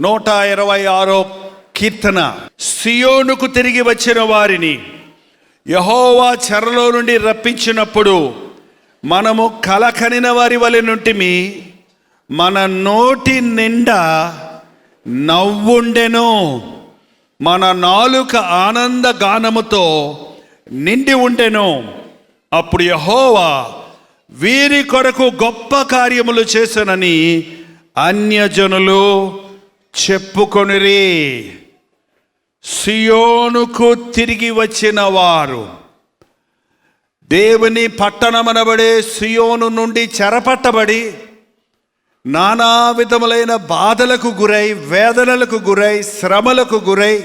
126 కీర్తన. సియోనుకు తిరిగి వచ్చిన వారిని యెహోవా చెరలో నుండి రప్పించినప్పుడు మనము కలకనిన వారి వలె నుంటిమి, మన నోటి నిండా నవ్వుండెను, మన నాలుక ఆనంద గానముతో నిండి ఉండెను. అప్పుడు యెహోవా వీరి కొరకు గొప్ప కార్యములు చేసెనని అన్యజనులు చెప్పుకొనిరి. సియోనుకు తిరిగి వచ్చిన వారు దేవుని పట్టణమనబడే సియోను నుండి చెరపట్టబడి నానా విధములైన బాధలకు గురై, వేదనలకు గురై, శ్రమలకు గురై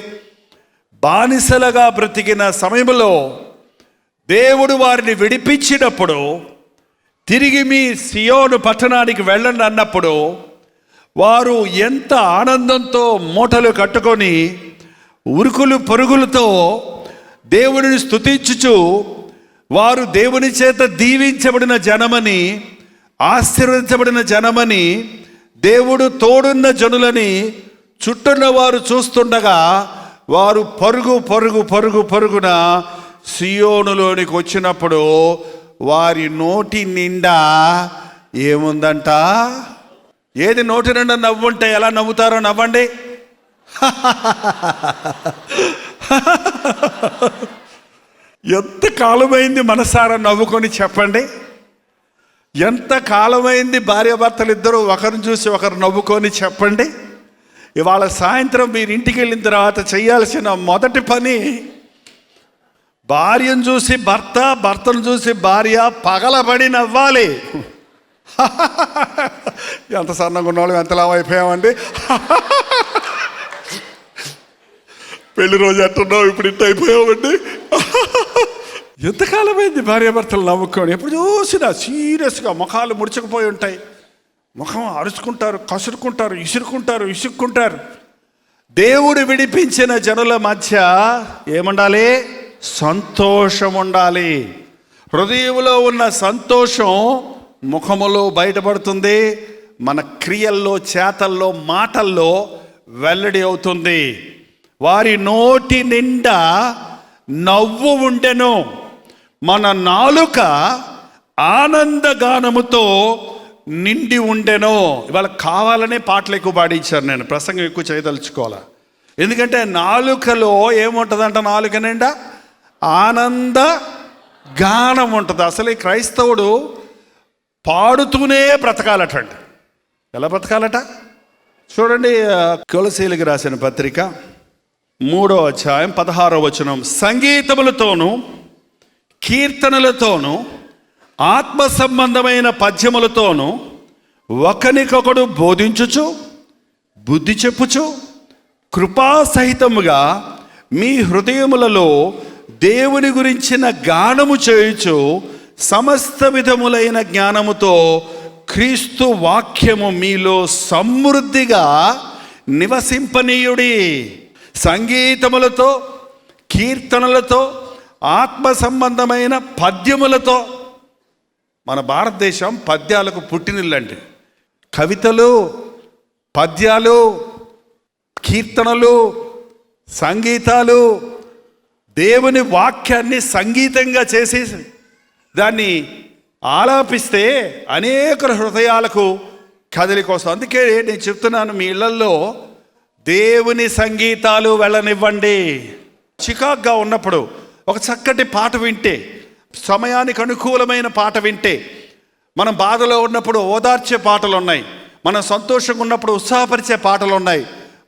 బానిసలుగా బ్రతికిన సమయంలో దేవుడు వారిని విడిపించినప్పుడు, తిరిగి మీ సియోను పట్టణానికి వెళ్ళండి అన్నప్పుడు వారు ఎంత ఆనందంతో మూటలు కట్టుకొని ఉరుకులు పరుగులతో దేవుడిని స్తుతించుచు, వారు దేవుని చేత దీవించబడిన జనమని, ఆశీర్వదించబడిన జనమని, దేవుడు తోడున్న జనులని చుట్టూన్న వారు చూస్తుండగా వారు పరుగున సియోనులోనికి వచ్చినప్పుడు వారి నోటి నిండా ఏముందంట? ఏది నోటి నిండా నవ్వుంటే ఎలా నవ్వుతారో నవ్వండి. ఎంత కాలమైంది మనసారా నవ్వుకొని చెప్పండి. ఎంత కాలమైంది భార్యాభర్తలు ఇద్దరు ఒకరిని చూసి ఒకరు నవ్వుకొని చెప్పండి. ఇవాళ సాయంత్రం మీరు ఇంటికి వెళ్ళిన తర్వాత చేయాల్సిన మొదటి పని, భార్యను చూసి భర్త, భర్తను చూసి భార్య పగలబడి నవ్వాలి. ఎంత సన్నగా ఉన్నవాళ్ళు ఎంత లాభం అయిపోయామండి. పెళ్లి రోజు ఎట్టున్నావు, ఇప్పుడు ఇంత అయిపోయామండి. ఎంతకాలమైంది భార్యాభర్తలు నవ్వుకొని? ఎప్పుడు చూసినా సీరియస్గా ముఖాలు ముడుచుకుపోయి ఉంటాయి. ముఖం అరుచుకుంటారు, కసురుకుంటారు, ఇసుక్కుంటారు. దేవుడు విడిపించిన జనుల మధ్య ఏముండాలి? సంతోషం ఉండాలి. హృదయంలో ఉన్న సంతోషం ముఖములో బయటపడుతుంది, మన క్రియల్లో, చేతల్లో, మాటల్లో వెల్లడి అవుతుంది. వారి నోటి నిండా నవ్వు ఉండెను, మన నాలుక ఆనందగానముతో నిండి ఉండెను. ఇవాళ కావాలనే పాటలు ఎక్కువ పాడించారు. నేను ప్రసంగం ఎక్కువ చేయదలుచుకోవాలా, ఎందుకంటే నాలుకలో ఏముంటుందంట? నాలుక నిండా ఆనంద గానం ఉంటుంది. అసలు ఈ క్రైస్తవుడు పాడుతూనే బ్రతకాలటండి. ఎలా బ్రతకాలట చూడండి. కొలసీలకు రాసిన పత్రిక 3వ అధ్యాయం 16వ వచనం. సంగీతములతోనూ కీర్తనలతోనూ ఆత్మ సంబంధమైన పద్యములతోనూ ఒకనికొకడు బోధించుచు, బుద్ధి చెప్పుచు, కృపాసహితముగా మీ హృదయములలో దేవుని గురించిన గానము చేయుచు, సమస్త విధములైన జ్ఞానముతో క్రీస్తు వాక్యము మీలో సమృద్ధిగా నివసింపనీయుడి. సంగీతములతో, కీర్తనలతో, ఆత్మ సంబంధమైన పద్యములతో. మన భారతదేశం పద్యాలకు పుట్టినిల్లండి. కవితలు, పద్యాలు, కీర్తనలు, సంగీతాలు, దేవుని వాక్యాన్ని సంగీతంగా చేసి దాన్ని ఆలాపిస్తే అనేక హృదయాలకు కదలిక వస్తుంది. అందుకే నేను చెప్తున్నాను, మీ ఇళ్లల్లో దేవుని సంగీతాలు వెళ్ళనివ్వండి. చికాగ్గా ఉన్నప్పుడు ఒక చక్కటి పాట వింటే, సమయానికి అనుకూలమైన పాట వింటే, మనం బాధలో ఉన్నప్పుడు ఓదార్చే పాటలు ఉన్నాయి, మనం సంతోషంగా ఉన్నప్పుడు ఉత్సాహపరిచే పాటలు ఉన్నాయి,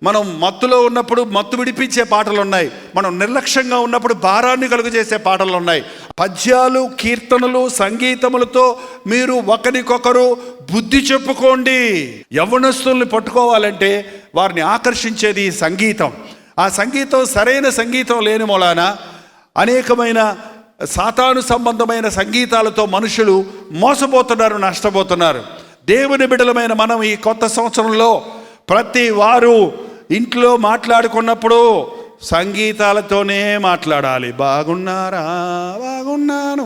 మనం మత్తులో ఉన్నప్పుడు మత్తు విడిపించే పాటలు ఉన్నాయి, మనం నిర్లక్ష్యంగా ఉన్నప్పుడు భారాన్ని కలుగజేసే పాటలు ఉన్నాయి. పద్యాలు, కీర్తనలు, సంగీతములతో మీరు ఒకరికొకరు బుద్ధి చెప్పుకోండి. యవ్వనస్తుల్ని పట్టుకోవాలంటే వారిని ఆకర్షించేది సంగీతం. ఆ సంగీతం సరైన సంగీతం లేని మూలాన అనేకమైన సాతాను సంబంధమైన సంగీతాలతో మనుషులు మోసపోతున్నారు, నష్టపోతున్నారు. దేవుని బిడ్డలమైన మనం ఈ కొత్త సంవత్సరంలో ప్రతి వారు ఇంట్లో మాట్లాడుకున్నప్పుడు సంగీతాలతోనే మాట్లాడాలి. బాగున్నారా? బాగున్నాను.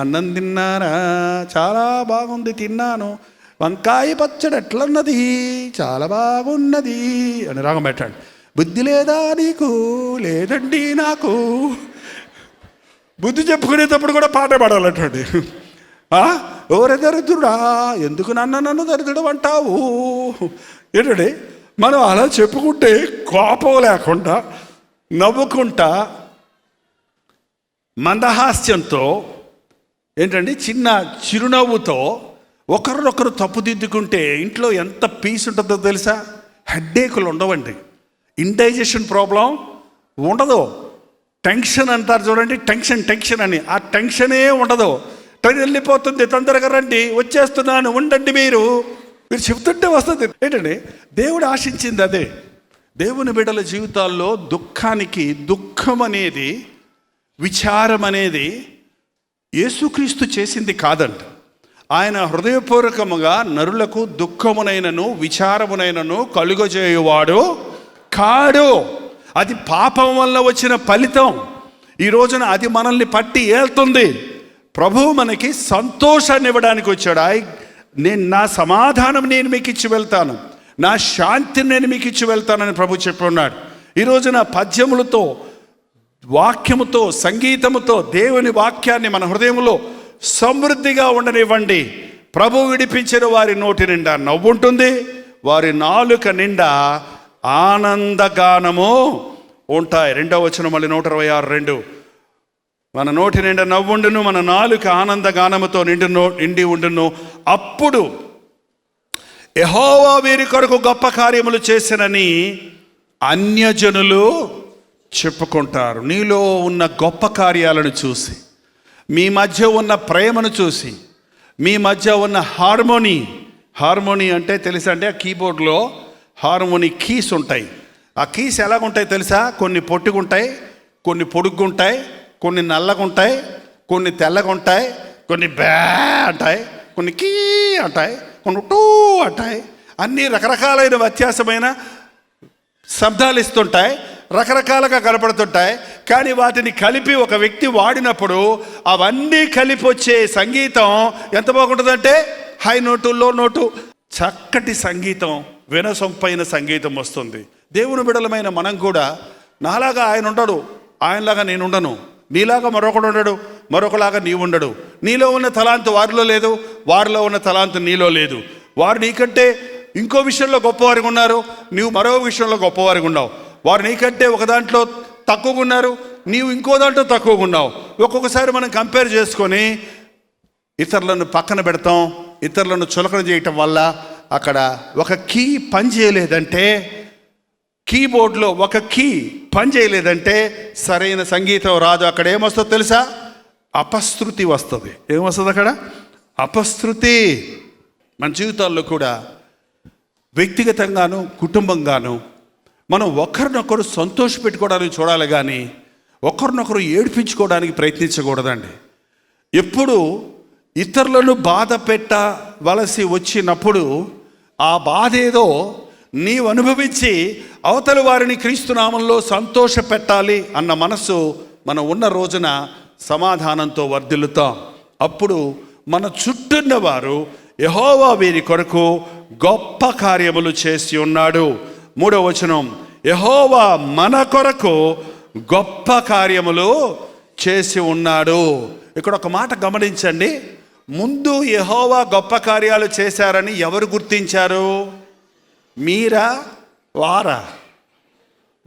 అన్నం తిన్నారా? చాలా బాగుంది, తిన్నాను. వంకాయ పచ్చడి ఎట్లన్నది, చాలా బాగున్నది అని రాగం పెట్టండి. బుద్ధి లేదా నీకు? లేదండి నాకు. బుద్ధి చెప్పుకునేటప్పుడు కూడా పాట పాడాలంటండి. ఓరే దరిద్రుడా, ఎందుకు నన్ను దరిద్రుడు అంటావు ఏంటండి? మనం అలా చెప్పుకుంటే కోపం లేకుండా నవ్వుకుంటా మందహాస్యంతో ఏంటండి చిన్న చిరునవ్వుతో ఒకరినొకరు తప్పుదిద్దుకుంటే ఇంట్లో ఎంత పీస్ ఉంటుందో తెలుసా? హెడ్ఏకులు ఉండవండి, ఇండైజెషన్ ప్రాబ్లం ఉండదు. టెన్షన్ అంటారు చూడండి, టెన్షన్ అని, ఆ టెన్షనే ఉండదు. ట్రైన్ వెళ్ళిపోతుంది, తొందరగా రండి, వచ్చేస్తున్నాను, ఉండండి. మీరు చెప్తుంటే వస్తుంది ఏంటండి. దేవుడు ఆశించింది అదే. దేవుని బిడ్డల జీవితాల్లో దుఃఖం అనేది, విచారం అనేది యేసుక్రీస్తు చేసింది కాదండి. ఆయన హృదయపూర్వకముగా నరులకు దుఃఖమునైనను విచారమునైనను కలుగజేయువాడు కాడు. అది పాపం వల్ల వచ్చిన ఫలితం. ఈ రోజున అది మనల్ని పట్టి ఏళ్తుంది. ప్రభువు మనకి సంతోషాన్ని ఇవ్వడానికి వచ్చాడు. నా సమాధానం నేను మీకు ఇచ్చి వెళ్తాను, నా శాంతిని నేను మీకు ఇచ్చి వెళ్తానని ప్రభు చెప్పి ఉన్నాడు. ఈ రోజున పద్యములతో, వాక్యముతో, సంగీతముతో దేవుని వాక్యాన్ని మన హృదయంలో సమృద్ధిగా ఉండనివ్వండి. ప్రభు విడిపించిన వారి నోటి నిండా నవ్వుంటుంది, వారి నాలుక నిండా ఆనందగానము ఉంటాయి. 2వ వచనం మళ్ళీ 126:2. మన నోటి నిండా నవ్వుండును, మన నాలుక ఆనందగానముతో నిండి ఉండును. అప్పుడు యెహోవా వీరి కొరకు గొప్ప కార్యములు చేసినని అన్యజనులు చెప్పుకుంటారు. నీలో ఉన్న గొప్ప కార్యాలను చూసి, మీ మధ్య ఉన్న ప్రేమను చూసి, మీ మధ్య ఉన్న హార్మోనీ అంటే తెలుసా అండి? ఆ కీబోర్డ్లో హార్మోనీ కీస్ ఉంటాయి. ఆ కీస్ ఎలాగుంటాయి తెలుసా? కొన్ని పొట్టుగుంటాయి, కొన్ని పొడుగ్గుంటాయి, కొన్ని నల్లగుంటాయి, కొన్ని తెల్లగుంటాయి, కొన్ని బ్యా అంటాయి, కొన్ని కీ అంటాయి, కొన్ని టూ అంటాయి. అన్నీ రకరకాలైన వ్యత్యాసమైన శబ్దాలు ఇస్తుంటాయి, రకరకాలుగా కనపడుతుంటాయి. కానీ వాటిని కలిపి ఒక వ్యక్తి వాడినప్పుడు అవన్నీ కలిపి వచ్చే సంగీతం ఎంత బాగుంటుందంటే హై నోటు, లో నోటు, చక్కటి సంగీతం, వినసొంపైన సంగీతం వస్తుంది. దేవుని బిడలమైన మనం కూడా నాలాగా ఆయన ఉండడు, ఆయనలాగా నేను ఉండను, నీలాగా మరొకడు ఉండడు, మరొకలాగా నీవు ఉండడు. నీలో ఉన్న తలాంతు వారిలో లేదు, వారిలో ఉన్న తలాంతు నీలో లేదు. వారు నీకంటే ఇంకో విషయంలో గొప్పవారిగా ఉన్నారు, నీవు మరో విషయంలో గొప్పవారిగా ఉన్నావు. వారు నీకంటే ఒక దాంట్లో తక్కువగా ఉన్నారు, నీవు ఇంకో దాంట్లో తక్కువగా ఉన్నావు. ఒక్కొక్కసారి మనం కంపేర్ చేసుకొని ఇతరులను పక్కన పెడతాం. ఇతరులను చులకన చేయటం వల్ల అక్కడ ఒక కీ పని చేయలేదంటే, కీబోర్డ్లో ఒక కీ పని చేయలేదంటే సరైన సంగీతం రాదు. అక్కడ ఏమొస్తుందో తెలుసా? అపశృతి వస్తుంది. ఏమొస్తుంది అక్కడ? అపశృతి. మన జీవితాల్లో కూడా వ్యక్తిగతంగాను కుటుంబంగాను మనం ఒకరినొకరు సంతోషపెట్టుకోవడానికి చూడాలి, కానీ ఒకరినొకరు ఏడిపించుకోవడానికి ప్రయత్నించకూడదండి. ఎప్పుడు ఇతరులను బాధ పెట్టవలసి వచ్చినప్పుడు ఆ బాధ ఏదో నీవు అనుభవించి అవతల వారిని క్రీస్తునామంలో సంతోష పెట్టాలి అన్న మనసు మనం ఉన్న రోజున సమాధానంతో వర్ధిల్లుతాం. అప్పుడు మన చుట్టూన్న వారు యెహోవా వీరి కొరకు గొప్ప కార్యములు చేసి ఉన్నాడు. 3వ వచనం, యెహోవా మన కొరకు గొప్ప కార్యములు చేసి ఉన్నాడు. ఇక్కడ ఒక మాట గమనించండి. ముందు యెహోవా గొప్ప కార్యాలు చేశారని ఎవరు గుర్తించారు? మీరా వారా?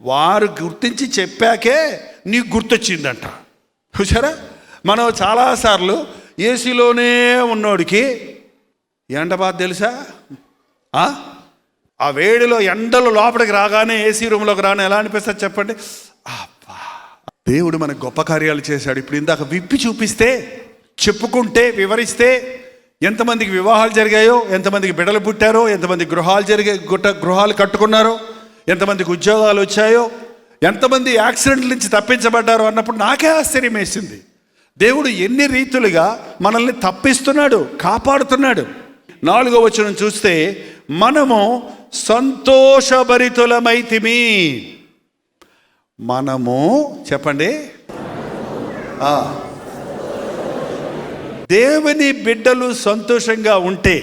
వారు గుర్తించి చెప్పాకే నీకు గుర్తొచ్చిందంట. చూసారా? మనం చాలాసార్లు ఏసీలోనే ఉన్నోడికి ఎండ బాధ తెలుసా? ఆ వేడిలో ఎండలు లోపలికి రాగానే ఏసీ రూమ్లోకి రాగానే ఎలా అనిపిస్తుంది చెప్పండి? అబ్బా, దేవుడు మనకు గొప్ప కార్యాలు చేశాడు. ఇప్పుడు ఇందాక విప్పి చూపిస్తే, చెప్పుకుంటే, వివరిస్తే ఎంతమందికి వివాహాలు జరిగాయో, ఎంతమందికి బిడ్డలు పుట్టారో, ఎంతమంది గృహాలు కట్టుకున్నారో, ఎంతమందికి ఉద్యోగాలు వచ్చాయో, ఎంతమంది యాక్సిడెంట్ల నుంచి తప్పించబడ్డారో అన్నప్పుడు నాకే ఆశ్చర్యం వేసింది. దేవుడు ఎన్ని రీతులుగా మనల్ని తప్పిస్తున్నాడు, కాపాడుతున్నాడు. 4వ వచనం చూస్తే, మనము సంతోషభరితులమైతిమి. మనము చెప్పండి, దేవుని బిడ్డలు సంతోషంగా ఉంటే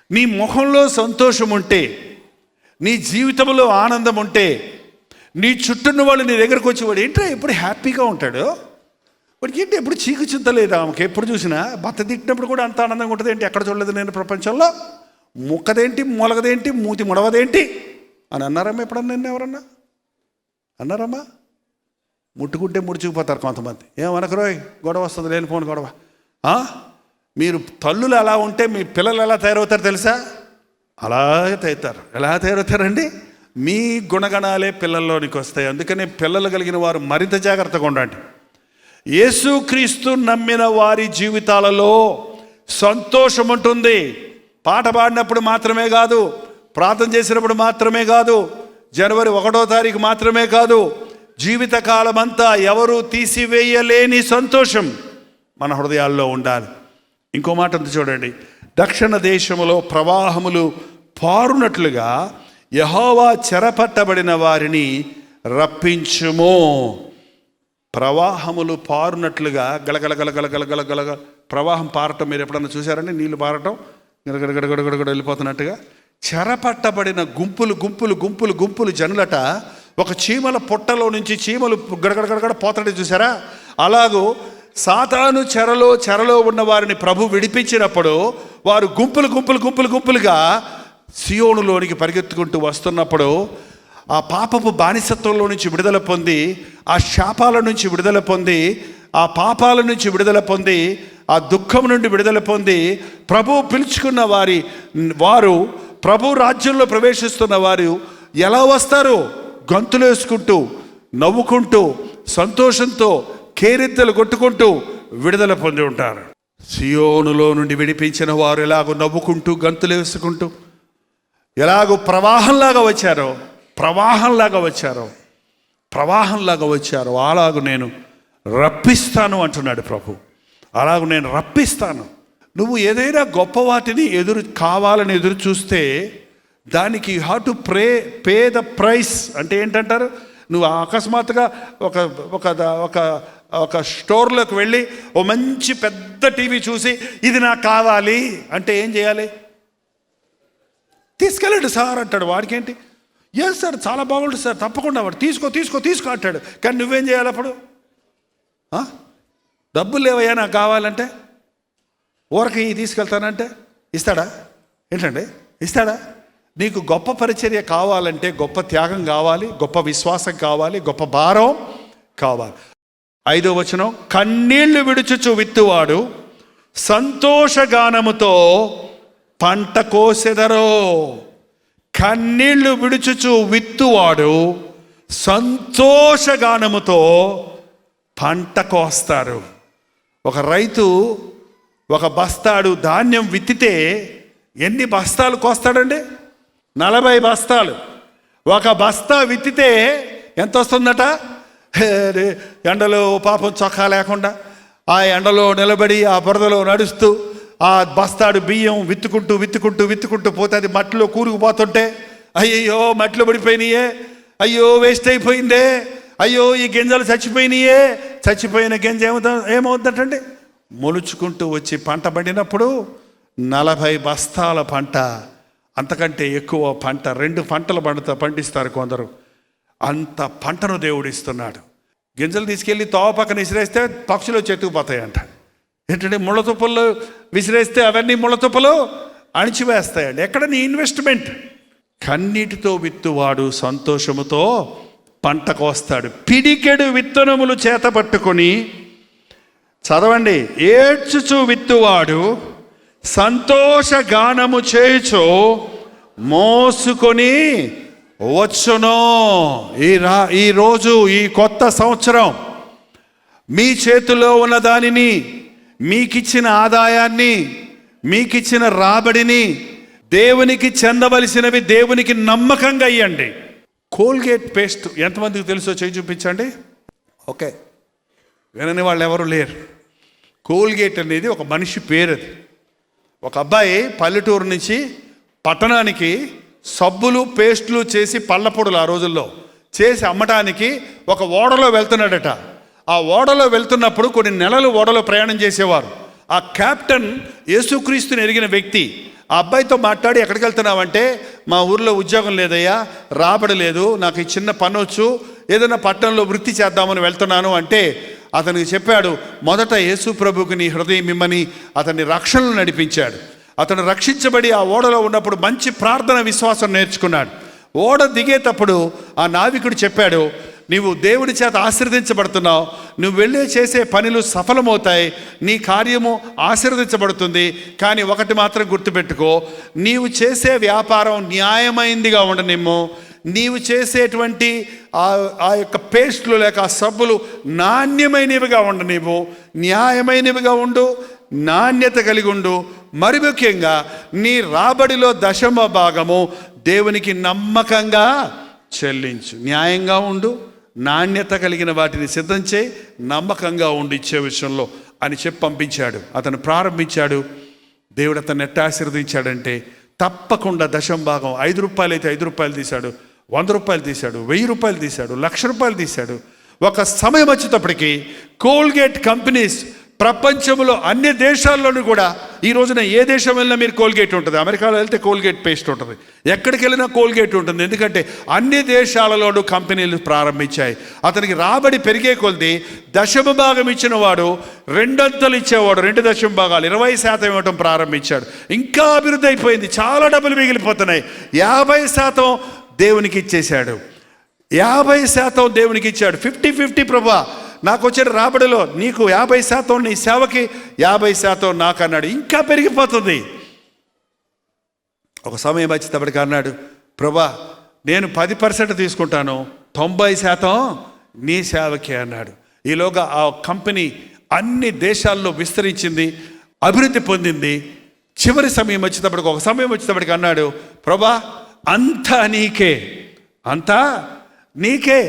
నీ ముఖంలో సంతోషం ఉంటే, నీ జీవితంలో ఆనందం ఉంటే, నీ చుట్టూన్న వాళ్ళు నీ దగ్గరకు వచ్చి వాడు ఏంటో ఎప్పుడు హ్యాపీగా ఉంటాడు, వాడికి ఏంటి ఎప్పుడు చీకు చింతలేదు, ఆమెకి ఎప్పుడు చూసినా భర్త తిట్టినప్పుడు కూడా అంత ఆనందంగా ఉంటుంది ఏంటి, ఎక్కడ చూడలేదు నేను ప్రపంచంలో, ముక్కదేంటి మొలగదేంటి మూతి ముడవదేంటి అని అన్నారమ్మా ఎప్పుడన్నా నిన్న ఎవరన్నా అన్నారమ్మా? ముట్టుకుంటే ముడుచుకుపోతారు కొంతమంది. ఏమనకరోయ్ గొడవ వస్తుంది, లేనిపోని గొడవ. మీరు తల్లులు అలా ఉంటే మీ పిల్లలు ఎలా తయారవుతారు తెలుసా? అలాగే తయారవుతారు. ఎలా తయారవుతారండి? మీ గుణగణాలే పిల్లల్లోనికి వస్తాయి. అందుకనే పిల్లలు కలిగిన వారు మరింత జాగ్రత్తగా ఉండండి. యేసుక్రీస్తు నమ్మిన వారి జీవితాలలో సంతోషం ఉంటుంది. పాట పాడినప్పుడు మాత్రమే కాదు, ప్రార్థన చేసినప్పుడు మాత్రమే కాదు, జనవరి 1వ తారీఖు మాత్రమే కాదు, జీవితకాలం అంతా ఎవరు తీసివేయలేని సంతోషం మన హృదయాల్లో ఉండాలి. ఇంకో మాట ఉంది చూడండి, దక్షిణ దేశములో ప్రవాహములు పారునట్లుగా యెహోవా చెరపట్టబడిన వారిని రప్పించుము. ప్రవాహములు పారునట్లుగా గలగల గలగల గలగల గలగ ప్రవాహం పారటం మీరు ఎప్పుడన్నా చూసారండి? నీళ్లు పారటం గడగడగడగడగడ వెళ్ళిపోతున్నట్టుగా. చెరపట్టబడిన గుంపులు గుంపులు గుంపులు గుంపులు జనులట ఒక చీమల పొట్టలో నుంచి చీమలు గడగడగడగడ పోతాడే చూసారా? అలాగూ సాతాను చెరలో ఉన్న వారిని ప్రభు విడిపించినప్పుడు వారు గుంపులు గుంపులు గుంపులు గుంపులుగా సియోనులోనికి పరిగెత్తుకుంటూ వస్తున్నప్పుడు ఆ పాపపు బానిసత్వంలో నుంచి విడుదల పొంది, ఆ శాపాల నుంచి విడుదల పొంది, ఆ పాపాల నుంచి విడుదల పొంది, ఆ దుఃఖం నుండి విడుదల పొంది ప్రభు పిలుచుకున్న వారు ప్రభు రాజ్యంలో ప్రవేశిస్తున్న వారు ఎలా వస్తారు? గంతులు వేసుకుంటూ, నవ్వుకుంటూ, సంతోషంతో, కేరింతలు కొట్టుకుంటూ విడుదల పొంది ఉంటారు. సియోనులో నుండి విడిపించిన వారు ఎలాగో నవ్వుకుంటూ గంతులు వేసుకుంటూ ఎలాగో ప్రవాహంలాగా వచ్చారో అలాగూ నేను రప్పిస్తాను అంటున్నాడు ప్రభు. అలాగూ నేను రప్పిస్తాను. నువ్వు ఏదైనా గొప్ప వాటిని కావాలని ఎదురు చూస్తే దానికి you have to pay the price. అంటే ఏంటంటారు? నువ్వు అకస్మాత్తుగా ఒక స్టోర్లోకి వెళ్ళి ఓ మంచి పెద్ద టీవీ చూసి ఇది నాకు కావాలి అంటే ఏం చేయాలి? తీసుకెళ్ళండి సార్ అంటాడు. వాడికేంటి? ఎస్ సార్ చాలా బాగుంటుంది సార్, తప్పకుండా వాడు తీసుకో అంటాడు. కానీ నువ్వేం చేయాలి అప్పుడు? డబ్బులు లేవయ్యా నాకు కావాలంటే, ఊరకి తీసుకెళ్తానంటే ఇస్తాడా? ఏంటండి ఇస్తాడా? నీకు గొప్ప పరిచర్య కావాలంటే గొప్ప త్యాగం కావాలి, గొప్ప విశ్వాసం కావాలి, గొప్ప భారం కావాలి. 5వ వచనం, కన్నీళ్లు విడుచుచు విత్తువాడు సంతోషగానముతో పంట కోసెదరో. కన్నీళ్లు విడుచుచు విత్తువాడు సంతోషగానముతో పంట కోస్తారు. ఒక రైతు ఒక బస్తాడు ధాన్యం విత్తితే ఎన్ని బస్తాలు కోస్తాడండి? 40 బస్తాలు. ఒక బస్తా విత్తితే ఎంత వస్తుందట? ఎండలో పాపం చొక్కా లేకుండా ఆ ఎండలో నిలబడి ఆ బురదలో నడుస్తూ ఆ బస్తాడు బియ్యం విత్తుకుంటూ పోతే అది మట్టిలో కూరుకుపోతుంటే అయ్యో మట్టిలో పడిపోయినాయే, అయ్యో వేస్ట్ అయిపోయిందే, అయ్యో ఈ గింజలు చచ్చిపోయినాయే. చచ్చిపోయిన గింజ ఏమవుతుందంటే మొలుచుకుంటూ వచ్చి పంట పండినప్పుడు 40 బస్తాల పంట, అంతకంటే ఎక్కువ పంట, 2 పంటలు పండిస్తారు కొందరు. అంత పంటను దేవుడు ఇస్తున్నాడు. గింజలు తీసుకెళ్ళి తోవ పక్కన విసిరేస్తే పక్షులు చెట్టుకుపోతాయంట. ఏంటంటే ముళ్ళ తుప్పలు విసిరేస్తే అవన్నీ ముళ్ళ తుప్పలు అణిచివేస్తాయండి. ఎక్కడ నీ ఇన్వెస్ట్మెంట్? కన్నీటితో విత్తువాడు సంతోషముతో పంట కోస్తాడు. పిడికెడు విత్తనములు చేత పట్టుకొని, చదవండి, ఏడ్చుచు విత్తువాడు సంతోషగానము చేయుచు మోసుకొని వచ్చును. ఈరోజు ఈ కొత్త సంవత్సరం మీ చేతిలో ఉన్న దానిని, మీకిచ్చిన ఆదాయాన్ని, మీకిచ్చిన రాబడిని, దేవునికి చెందవలసినవి దేవునికి నమ్మకంగా ఇవ్వండి. కోల్గేట్ పేస్ట్ ఎంతమందికి తెలుసో చేయి చూపించండి. ఓకే, వినని వాళ్ళు ఎవరు లేరు. కోల్గేట్ అనేది ఒక మనిషి పేరు. అది ఒక అబ్బాయి పల్లెటూరు నుంచి పట్టణానికి సబ్బులు పేస్టులు చేసి పళ్ళపొడులు ఆ రోజుల్లో చేసి అమ్మటానికి ఒక ఓడలో వెళ్తున్నాడట. ఆ ఓడలో వెళ్తున్నప్పుడు కొన్ని నెలలు ఓడలో ప్రయాణం చేసేవారు. ఆ కెప్టెన్ యేసుక్రీస్తుని ఎరిగిన వ్యక్తి. ఆ అబ్బాయితో మాట్లాడి ఎక్కడికి వెళ్తున్నావంటే, మా ఊర్లో ఉద్యోగం లేదయ్యా, రాబడి లేదు, నాకు ఈ చిన్న పని వచ్చు, ఏదైనా పట్టణంలో వృత్తి చేద్దామని వెళ్తున్నాను అంటే అతనికి చెప్పాడు, మొదట యేసు ప్రభువుకి నీ హృదయం ఇమ్మని అతన్ని రక్షణలో నడిపించాడు. అతను రక్షించబడి ఆ ఓడలో ఉన్నప్పుడు మంచి ప్రార్థన విశ్వాసం నేర్చుకున్నాడు. ఓడ దిగేటప్పుడు ఆ నావికుడు చెప్పాడు, నీవు దేవుడి చేత ఆశీర్వదించబడుతున్నావు, నువ్వు వెళ్ళే చేసే పనులు సఫలమవుతాయి, నీ కార్యము ఆశీర్వదించబడుతుంది, కానీ ఒకటి మాత్రం గుర్తుపెట్టుకో, నీవు చేసే వ్యాపారం న్యాయమైందిగా ఉండనిమ్ము, నీవు చేసేటువంటి ఆ యొక్క పేస్టులు లేక ఆ సబ్బులు నాణ్యమైనవిగా ఉండనివ్వు, న్యాయమైనవిగా ఉండు, నాణ్యత కలిగి ఉండు, మరి ముఖ్యంగా నీ రాబడిలో 10వ భాగము దేవునికి నమ్మకంగా చెల్లించు. న్యాయంగా ఉండు, నాణ్యత కలిగిన వాటిని సిద్ధం చేయి, నమ్మకంగా ఉండి ఇచ్చే విషయంలో అని చెప్పి పంపించాడు. అతను ప్రారంభించాడు. దేవుడు అతన్ని ఎట్ట ఆశీర్వదించాడంటే తప్పకుండా 10వ భాగం, 5 రూపాయలు అయితే 5 రూపాయలు తీశాడు, 100 రూపాయలు తీశాడు, 1000 రూపాయలు తీశాడు, 1,00,000 రూపాయలు తీశాడు. ఒక సమయం వచ్చేటప్పటికి కోల్గేట్ కంపెనీస్ ప్రపంచంలో అన్ని దేశాల్లోనూ కూడా, ఈ రోజున ఏ దేశం వెళ్ళినా మీరు కోల్గేట్ ఉంటుంది, అమెరికాలో వెళ్తే కోల్గేట్ పేస్ట్ ఉంటుంది, ఎక్కడికి వెళ్ళినా కోల్గేట్ ఉంటుంది. ఎందుకంటే అన్ని దేశాలలోనూ కంపెనీలు ప్రారంభించాయి. అతనికి రాబడి పెరిగే కొద్ది 10వ భాగం ఇచ్చిన వాడు 2 అంతలు ఇచ్చేవాడు, 2 దశమ భాగాలు 20% ఇవ్వటం ప్రారంభించాడు. ఇంకా అభివృద్ధి అయిపోయింది, చాలా డబ్బులు మిగిలిపోతున్నాయి. 50% దేవునికి ఇచ్చేశాడు, 50% దేవునికి ఇచ్చాడు. 50-50 ప్రభా, నాకు వచ్చిన రాబడిలో నీకు 50% నీ సేవకి, 50% నాకు అన్నాడు. ఇంకా పెరిగిపోతుంది. ఒక సమయం వచ్చేటప్పటికి అన్నాడు, ప్రభా నేను 10% తీసుకుంటాను, 90% నీ సేవకి అన్నాడు. ఈలోగా ఆ కంపెనీ అన్ని దేశాల్లో విస్తరించింది, అభివృద్ధి పొందింది. చివరి సమయం వచ్చేటప్పటికి, ఒక సమయం వచ్చేటప్పటికి అన్నాడు, ప్రభా అంతా నీకే, అంతా నీకే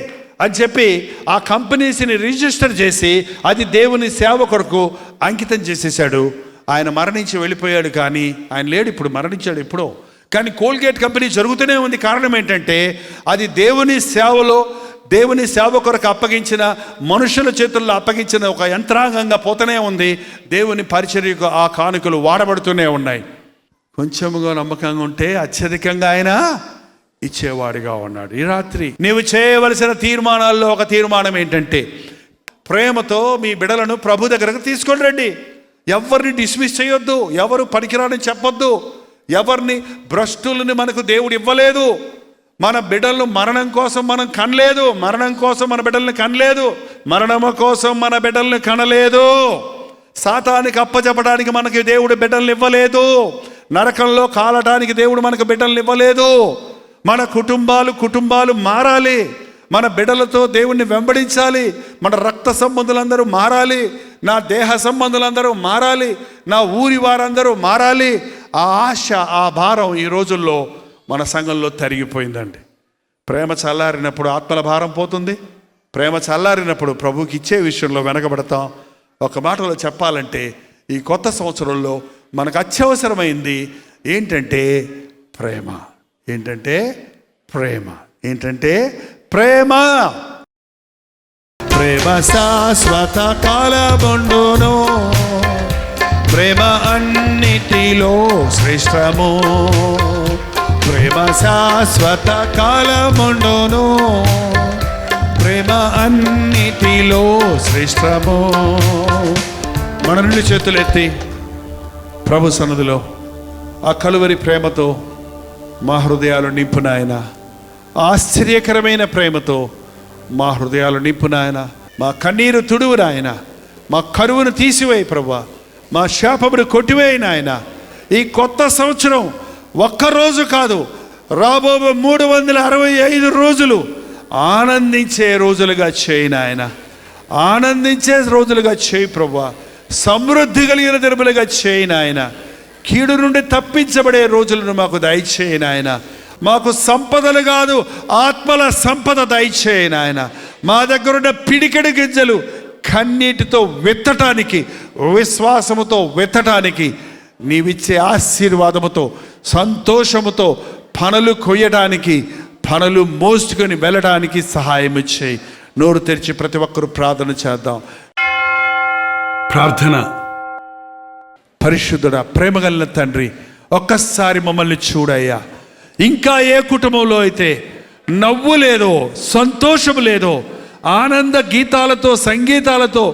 అని చెప్పి ఆ కంపెనీస్ని రిజిస్టర్ చేసి అది దేవుని సేవ కొరకు అంకితం చేసేసాడు. ఆయన మరణించి వెళ్ళిపోయాడు, కానీ ఆయన లేడు, ఇప్పుడు మరణించాడు ఎప్పుడో. కానీ కోల్గేట్ కంపెనీ జరుగుతూనే ఉంది. కారణం ఏంటంటే అది దేవుని సేవలో, దేవుని సేవ కొరకు అప్పగించిన, మనుషుల చేతుల్లో అప్పగించిన ఒక యంత్రాంగంగా పోతూనే ఉంది. దేవుని పరిచర్యకు ఆ కానుకలు వాడబడుతూనే ఉన్నాయి. కొంచెముగా నమ్మకంగా ఉంటే అత్యధికంగా ఆయన ఇచ్చేవాడిగా ఉన్నాడు. ఈ రాత్రి నీవు చేయవలసిన తీర్మానాల్లో ఒక తీర్మానం ఏంటంటే, ప్రేమతో మీ బిడలను ప్రభు దగ్గరకు తీసుకొని రండి. ఎవరిని డిస్మిస్ చేయొద్దు, ఎవరు పనికిరాని చెప్పొద్దు, ఎవరిని భ్రష్టులని మనకు దేవుడు ఇవ్వలేదు. మన బిడ్డలను మరణం కోసం మనం కనలేదు, మరణం కోసం మన బిడ్డల్ని కనలేదు, మరణము కోసం మన బిడ్డల్ని కనలేదు, సాతానికి అప్పచెప్పడానికి మనకి దేవుడు బిడ్డల్ని ఇవ్వలేదు, నరకంలో కాలటానికి దేవుడు మనకు బిడ్డల్ని ఇవ్వలేదు. మన కుటుంబాలు మారాలి, మన బిడ్డలతో దేవుణ్ణి వెంబడించాలి, మన రక్త సంబంధులందరూ మారాలి, నా దేహ సంబంధులందరూ మారాలి, నా ఊరి వారందరూ మారాలి. ఆ ఆశ, ఆ భారం ఈ రోజుల్లో మన సంఘంలో తరిగిపోయిందండి. ప్రేమ చల్లారినప్పుడు ఆత్మల భారం పోతుంది, ప్రేమ చల్లారినప్పుడు ప్రభువుకి ఇచ్చే విషయంలో వెనకబడతాం. ఒక మాటలో చెప్పాలంటే ఈ కొత్త సంవత్సరంలో మనకు అత్యవసరమైంది ఏంటంటే ప్రేమ. ఏంటంటే ప్రేమ. ఏంటంటే ప్రేమ. ప్రేమ శాశ్వత కాలముండును, ప్రేమ అన్నిటిలో శ్రేష్టము, ప్రేమ శాశ్వత కాలముండును, ప్రేమ అన్నిటిలో శ్రేష్టము. మన 2 చేతులు ఎత్తి ప్రభు సన్నిధిలో ఆ కలువరి ప్రేమతో మా హృదయాలు నింపు నాయన, ఆశ్చర్యకరమైన ప్రేమతో మా హృదయాలు నింపు నాయన, మా కన్నీరు తుడువు నాయన, మా కరువును తీసివేయి ప్రభువా, మా శాపమును కొట్టివేయి నాయన. ఈ కొత్త సంవత్సరం ఒక్కరోజు కాదు, రాబో 365 రోజులు ఆనందించే రోజులుగా చేయి నాయన, ఆనందించే రోజులుగా చేయి ప్రభువా, సమృద్ధి కలిగిన దినములుగా చేయి నాయన. కీడు నుండి తప్పించబడే రోజులను మాకు దయచేయి నాయన. మాకు సంపదలు కాదు, ఆత్మల సంపద దయచేయి నాయన. మా దగ్గరున్న పిడికెడు గింజలు కన్నీటితో విత్తటానికి, విశ్వాసముతో విత్తటానికి, నీవిచ్చే ఆశీర్వాదముతో, సంతోషముతో పనులు కొయ్యడానికి, పనులు మోసుకొని వెళ్ళడానికి సహాయం చేయి. నోరు తెరిచి ప్రతి ఒక్కరూ ప్రార్థన చేద్దాం. ప్రార్థన. పరిశుద్ధుడా, ప్రేమగల తండ్రి, ఒక్కసారి మమ్మల్ని చూడయ్యా. ఇంకా ఏ కుటుంబంలో అయితే నవ్వు లేదో, సంతోషం లేదో, ఆనంద గీతాలతో, సంగీతాలతో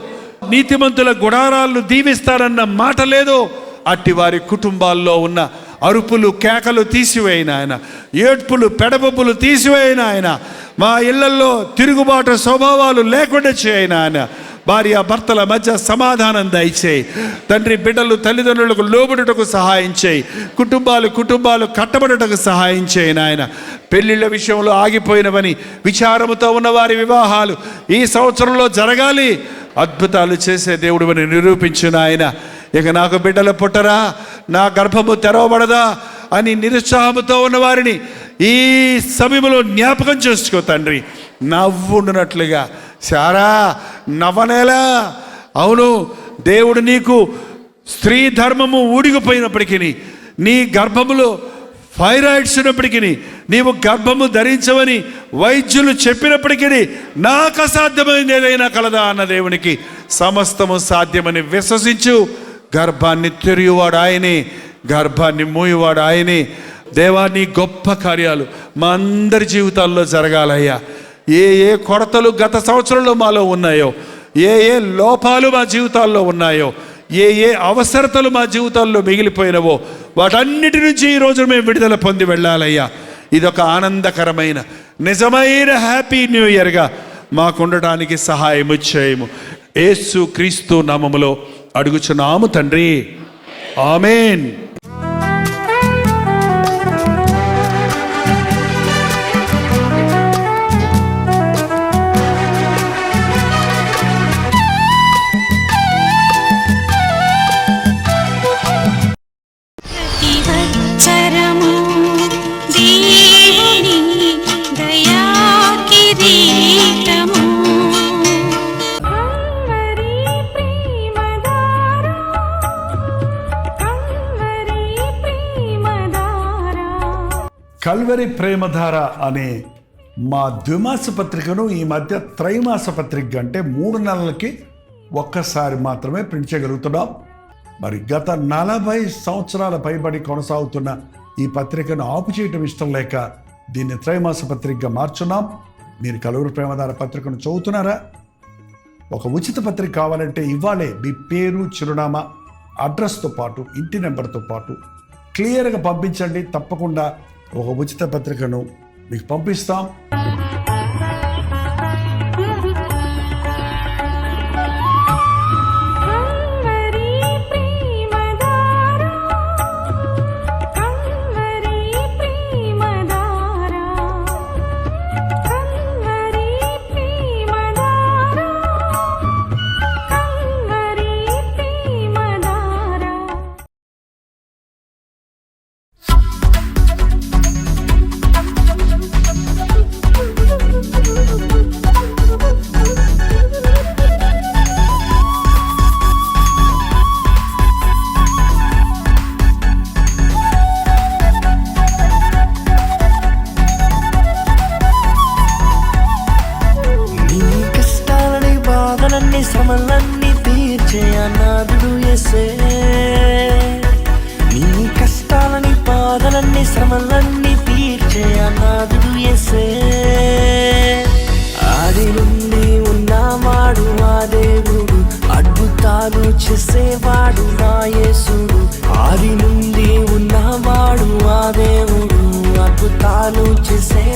నీతిమంతుల గుడారాలను దీవిస్తారన్న మాట లేదో, అట్టి వారి కుటుంబాల్లో ఉన్న అరుపులు, కేకలు తీసివేయన ఆయన, ఏడ్పులు, పెడబొబ్బులు తీసివేయన ఆయన, మా ఇళ్లల్లో తిరుగుబాటు స్వభావాలు లేకుండా చేయన ఆయన. భార్య భర్తల మధ్య సమాధానం దయచేయి తండ్రి. బిడ్డలు తల్లిదండ్రులకు లోబడుటకు సహాయం చేయి. కుటుంబాలు కట్టబడుటకు సహాయం చేయి నాయన. పెళ్ళిళ్ళ విషయంలో ఆగిపోయినవని విచారముతో ఉన్న వారి వివాహాలు ఈ సంవత్సరంలో జరగాలి. అద్భుతాలు చేసే దేవుడు అని నిరూపించు నాయన. ఇక నాకు బిడ్డలు పుట్టరా, నా గర్భము తెరవబడదా అని నిరుత్సాహంతో ఉన్న వారిని ఈ సమయంలో జ్ఞాపకం చేసుకో తండ్రి. నవ్వుండునట్లుగా సారా నవ్వనేలా. అవును, దేవుడు నీకు స్త్రీ ధర్మము ఊడిగిపోయినప్పటికీ, నీ గర్భములో థైరాయిడ్స్ ఉన్నప్పటికీ, నీవు గర్భము ధరించవని వైద్యులు చెప్పినప్పటికీ, నాకు అసాధ్యమైనది ఏదైనా కలదా అన్న దేవునికి సమస్తము సాధ్యమని విశ్వసించు. గర్భాన్ని తెరియువాడు ఆయనే, గర్భాన్ని మూయువాడు ఆయనే. దేవా, నీ గొప్ప కార్యాలు మా అందరి జీవితాల్లో జరగాలయ్యా. ఏ కొరతలు గత సంవత్సరంలో మాలో ఉన్నాయో, ఏ లోపాలు మా జీవితాల్లో ఉన్నాయో, ఏ అవసరతలు మా జీవితాల్లో మిగిలిపోయినవో, వాటన్నిటి నుంచి ఈరోజు మేము విడుదల పొంది వెళ్ళాలయ్యా. ఇదొక ఆనందకరమైన నిజమైన హ్యాపీ న్యూ ఇయర్గా మాకుండటానికి సహాయము చేయము. యేసు క్రీస్తు నామములో అడుగుచున్నాము తండ్రి, ఆమేన్. కల్వరి ప్రేమధార అనే మా ద్విమాస పత్రికను ఈ మధ్య త్రైమాస పత్రిక అంటే 3 నెలలకి ఒక్కసారి మాత్రమే ప్రింట్ చేయగలుగుతున్నాం. మరి గత 40 సంవత్సరాల పైబడి కొనసాగుతున్న ఈ పత్రికను ఆపు చేయటం ఇష్టం లేక దీన్ని త్రైమాస పత్రికగా మార్చున్నాం. మీరు కల్వరి ప్రేమధార పత్రికను చదువుతున్నారా? ఒక ఉచిత పత్రిక కావాలంటే ఇవ్వాలే మీ పేరు, చిరునామా, అడ్రస్తో పాటు ఇంటి నెంబర్తో పాటు క్లియర్గా పంపించండి. తప్పకుండా ఒక ఉచిత పత్రికను మీకు పంపిస్తాం. శ్రమలన్నీ తీర్చే అనాథుడు యేసే. నీ కష్టాలని, బాధలన్నీ, శ్రమలన్నీ తీర్చే అనాథుడు యేసే. ఆది నుండి ఉన్నవాడు ఆ దేవుడు, అద్భుతాలు చేసేవాడు నా యేసుడు. ఆది నుండి ఉన్నవాడు ఆ దేవుడు, అద్భుతాలు చేసే